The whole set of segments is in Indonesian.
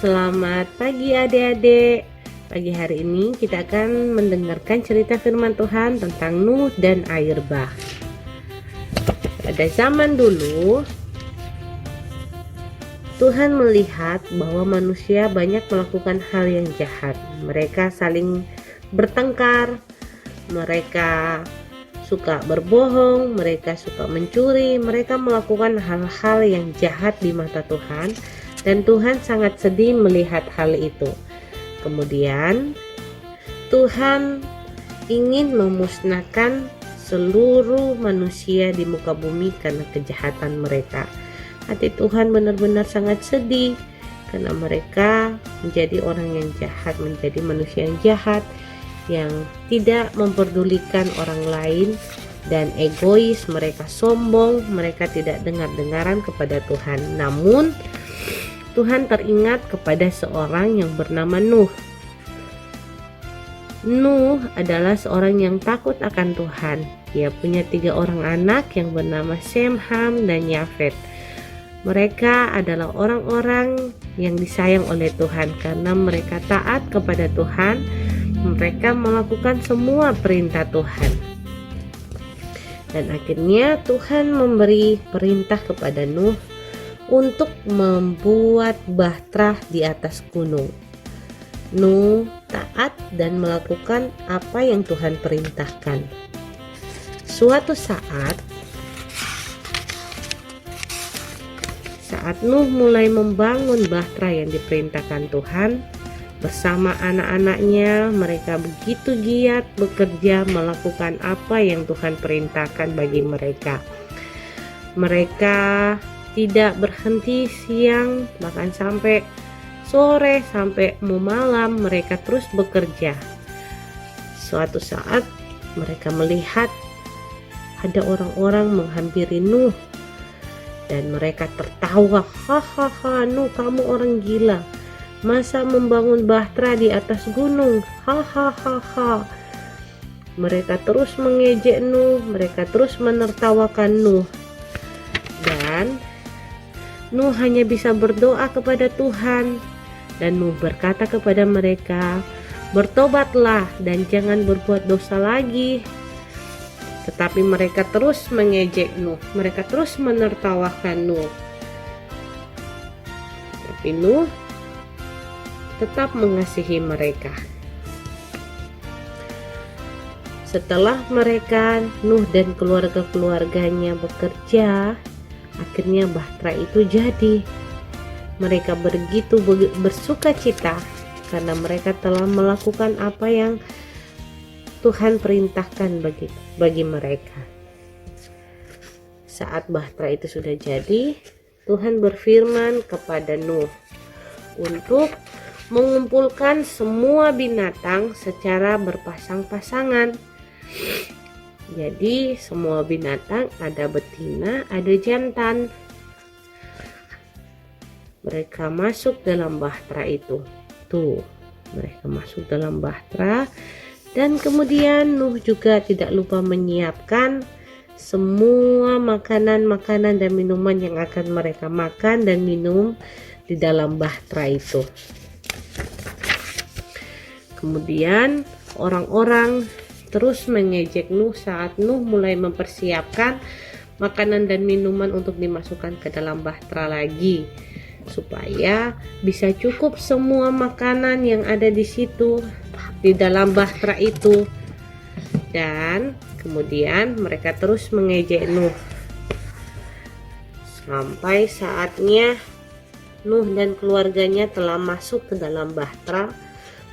Selamat pagi adik-adik. Pagi hari ini kita akan mendengarkan cerita firman Tuhan tentang Nuh dan air bah. Pada zaman dulu, Tuhan melihat bahwa manusia banyak melakukan hal yang jahat. Mereka saling bertengkar, mereka suka berbohong, mereka suka mencuri, mereka melakukan hal-hal yang jahat di mata Tuhan. Dan Tuhan sangat sedih melihat hal itu. Kemudian Tuhan ingin memusnahkan seluruh manusia di muka bumi karena kejahatan mereka. Hati Tuhan benar-benar sangat sedih karena mereka menjadi orang yang jahat, menjadi manusia yang jahat, yang tidak memperdulikan orang lain dan egois. Mereka sombong, mereka tidak dengar-dengaran kepada Tuhan. Namun Tuhan teringat kepada seorang yang bernama Nuh. Nuh adalah seorang yang takut akan Tuhan. Dia punya 3 orang anak yang bernama Sem, Ham, dan Yafet. Mereka adalah orang-orang yang disayang oleh Tuhan karena mereka taat kepada Tuhan. Mereka melakukan semua perintah Tuhan. Dan akhirnya Tuhan memberi perintah kepada Nuh untuk membuat bahtera di atas gunung. Nuh taat dan melakukan apa yang Tuhan perintahkan. Suatu saat Nuh mulai membangun bahtera yang diperintahkan Tuhan bersama anak-anaknya, mereka begitu giat bekerja melakukan apa yang Tuhan perintahkan bagi mereka. Mereka tidak berhenti siang, bahkan sampai sore, sampai mau malam mereka terus bekerja. Suatu saat mereka melihat ada orang-orang menghampiri Nuh dan mereka tertawa, hahaha, Nuh kamu orang gila, masa membangun bahtera di atas gunung, hahaha. Mereka terus mengejek Nuh, mereka terus menertawakan Nuh. Dan Nuh hanya bisa berdoa kepada Tuhan, dan Nuh berkata kepada mereka, bertobatlah dan jangan berbuat dosa lagi. Tetapi mereka terus mengejek Nuh, mereka terus menertawakan Nuh. Tapi Nuh tetap mengasihi mereka. Setelah mereka, Nuh dan keluarga-keluarganya bekerja, akhirnya bahtera itu jadi. Mereka begitu bersuka cita karena mereka telah melakukan apa yang Tuhan perintahkan bagi mereka. Saat bahtera itu sudah jadi, Tuhan berfirman kepada Nuh untuk mengumpulkan semua binatang secara berpasang-pasangan. Jadi semua binatang ada betina, ada jantan. Mereka masuk dalam bahtera itu. Mereka masuk dalam bahtera. Dan kemudian Nuh juga tidak lupa menyiapkan semua makanan-makanan dan minuman yang akan mereka makan dan minum di dalam bahtera itu. Kemudian orang-orang terus mengejek Nuh saat Nuh mulai mempersiapkan makanan dan minuman untuk dimasukkan ke dalam bahtera lagi, supaya bisa cukup semua makanan yang ada di situ di dalam bahtera itu. Dan kemudian mereka terus mengejek Nuh sampai saatnya Nuh dan keluarganya telah masuk ke dalam bahtera.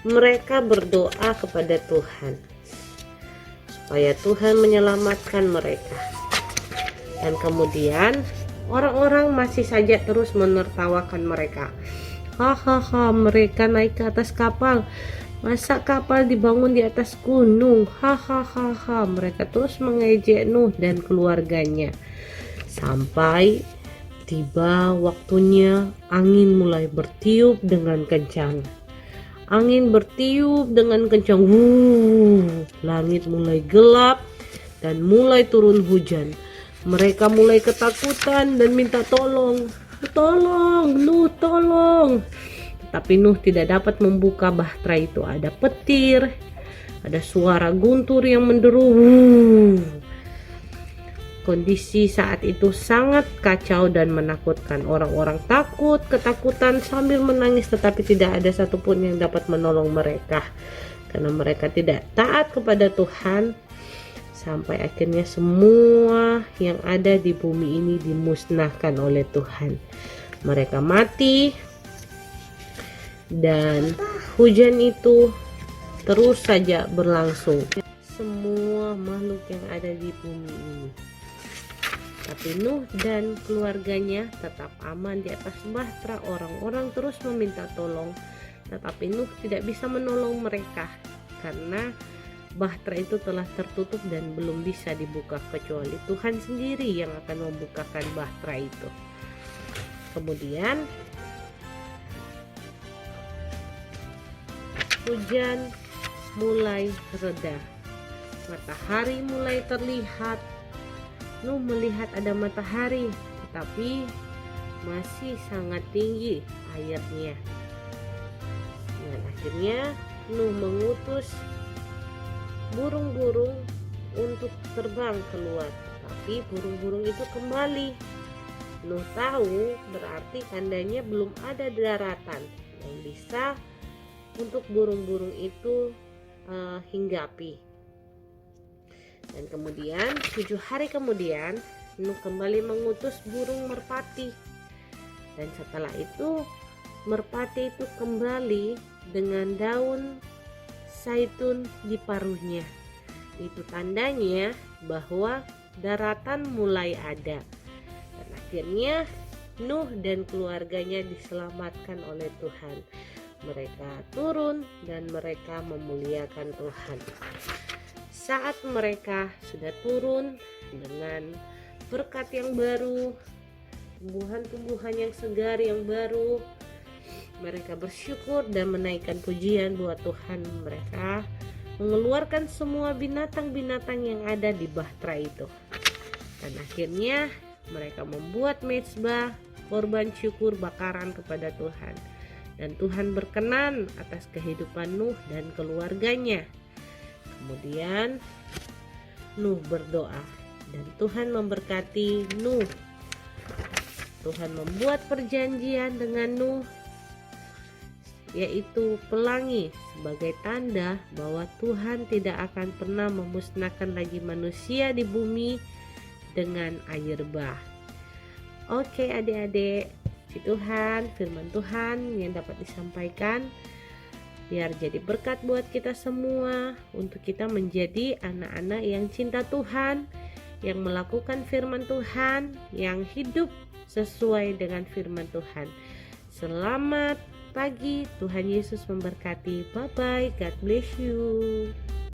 Mereka berdoa kepada Tuhan supaya Tuhan menyelamatkan mereka. Dan kemudian orang-orang masih saja terus menertawakan mereka. Hahaha, mereka naik ke atas kapal. Masa kapal dibangun di atas gunung? Hahaha. Mereka terus mengejek Nuh dan keluarganya. Sampai tiba waktunya angin mulai bertiup dengan kencang. Angin bertiup dengan kencang. Langit mulai gelap dan mulai turun hujan. Mereka mulai ketakutan dan minta tolong. Tolong, Nuh, tolong. Tapi Nuh tidak dapat membuka bahtera itu. Ada petir, ada suara guntur yang menderu. Kondisi saat itu sangat kacau dan menakutkan. Orang-orang takut, ketakutan sambil menangis, tetapi tidak ada satupun yang dapat menolong mereka karena mereka tidak taat kepada Tuhan. Sampai akhirnya semua yang ada di bumi ini dimusnahkan oleh Tuhan. Mereka mati dan hujan itu terus saja berlangsung. Semua makhluk yang ada di bumi ini. Tapi Nuh dan keluarganya tetap aman di atas bahtera. Orang-orang terus meminta tolong, tetapi Nuh tidak bisa menolong mereka karena bahtera itu telah tertutup dan belum bisa dibuka, kecuali Tuhan sendiri yang akan membukakan bahtera itu. Kemudian hujan mulai reda, matahari mulai terlihat. Nuh melihat ada matahari, tetapi masih sangat tinggi airnya. Dan akhirnya Nuh mengutus burung-burung untuk terbang keluar, tapi burung-burung itu kembali. Nuh tahu berarti tandanya belum ada daratan yang bisa untuk burung-burung itu hinggapi. Dan kemudian 7 hari kemudian Nuh kembali mengutus burung merpati. Dan setelah itu merpati itu kembali dengan daun zaitun di paruhnya. Itu tandanya bahwa daratan mulai ada. Dan akhirnya Nuh dan keluarganya diselamatkan oleh Tuhan. Mereka turun dan mereka memuliakan Tuhan. Saat mereka sudah turun dengan berkat yang baru, tumbuhan-tumbuhan yang segar yang baru, mereka bersyukur dan menaikkan pujian buat Tuhan. Mereka mengeluarkan semua binatang-binatang yang ada di bahtera itu. Dan akhirnya mereka membuat mezbah korban syukur bakaran kepada Tuhan. Dan Tuhan berkenan atas kehidupan Nuh dan keluarganya. Kemudian Nuh berdoa dan Tuhan memberkati Nuh. Tuhan membuat perjanjian dengan Nuh, yaitu pelangi, sebagai tanda bahwa Tuhan tidak akan pernah memusnahkan lagi manusia di bumi dengan air bah. Oke adik-adik, puji Tuhan, firman Tuhan yang dapat disampaikan biar jadi berkat buat kita semua, untuk kita menjadi anak-anak yang cinta Tuhan, yang melakukan firman Tuhan, yang hidup sesuai dengan firman Tuhan. Selamat pagi, Tuhan Yesus memberkati. Bye bye, God bless you.